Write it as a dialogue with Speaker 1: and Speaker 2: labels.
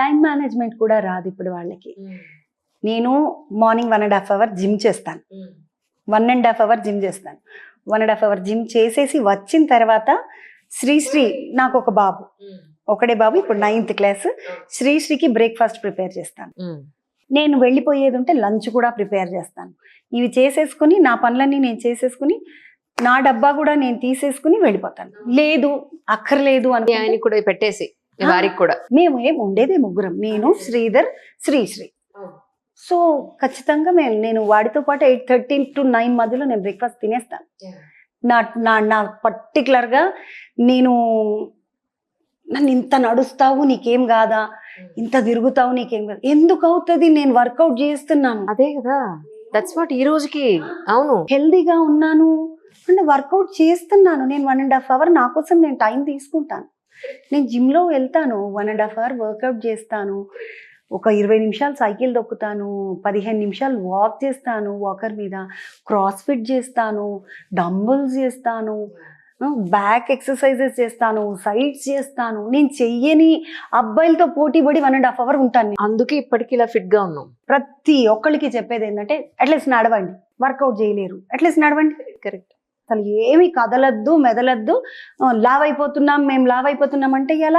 Speaker 1: Time management కూడా రాదు ఇప్పుడు వాళ్ళకి. నేను మార్నింగ్ 1.5 అవర్ జిమ్ చేస్తాను, 1.5 అవర్ జిమ్ చేస్తాను. 1.5 అవర్ జిమ్ చేసేసి వచ్చిన తర్వాత శ్రీశ్రీ, నాకు ఒక బాబు, ఒకడే బాబు, ఇప్పుడు 9th క్లాస్. శ్రీశ్రీకి బ్రేక్ఫాస్ట్ ప్రిపేర్ చేస్తాను. నేను వెళ్ళిపోయేది ఉంటే లంచ్ కూడా ప్రిపేర్ చేస్తాను. ఇవి చేసేసుకుని నా పనులన్నీ నేను చేసేసుకుని నా డబ్బా కూడా నేను తీసేసుకుని వెళ్ళిపోతాను. లేదు అక్కర్లేదు అని
Speaker 2: ఆయన కూడా పెట్టేసి వారికి కూడా.
Speaker 1: మేము ఉండేదే ముగ్గురం, నేను, శ్రీధర్, శ్రీశ్రీ. సో ఖచ్చితంగా నేను వాడితో పాటు 8:30 to 9 మధ్యలో నేను బ్రేక్ఫాస్ట్ తినేస్తాను. నా పర్టికులర్గా నన్ను ఇంత నడుస్తావు నీకేం కాదా, ఇంత తిరుగుతావు నీకేం కాదు, ఎందుకు అవుతుంది, నేను వర్కౌట్ చేస్తున్నాను.
Speaker 2: అదే కదా, దట్స్ వాట్ ఈ రోజుకి. అవును,
Speaker 1: హెల్దీగా ఉన్నాను అంటే వర్కౌట్ చేస్తున్నాను. నేను 1.5 అవర్ నా కోసం నేను టైం తీసుకుంటాను. నేను జిమ్లో వెళ్తాను, 1.5 అవర్ వర్కౌట్ చేస్తాను, ఒక 20 నిమిషాలు సైకిల్ తొక్కుతాను, 15 నిమిషాలు వాక్ చేస్తాను, వాకర్ మీద క్రాస్ ఫిట్ చేస్తాను, డంబుల్స్ చేస్తాను, బ్యాక్ ఎక్సర్సైజెస్ చేస్తాను, సైడ్స్ చేస్తాను. నేను చెయ్యని అబ్బాయిలతో పోటీ పడి 1.5 అవర్ ఉంటాను.
Speaker 2: అందుకే ఇప్పటికి ఇలా ఫిట్ గా ఉన్నాం.
Speaker 1: ప్రతి ఒక్కరికి చెప్పేది ఏంటంటే అట్లీస్ట్ నడవండి, వర్కౌట్ చేయలేరు అట్లీస్ట్ నడవండి.
Speaker 2: కరెక్ట్.
Speaker 1: అసలు ఏమి కదలద్దు మెదలద్దు, లావ్ అయిపోతున్నాం మేము లావ్ అయిపోతున్నాం అంటే ఎలా?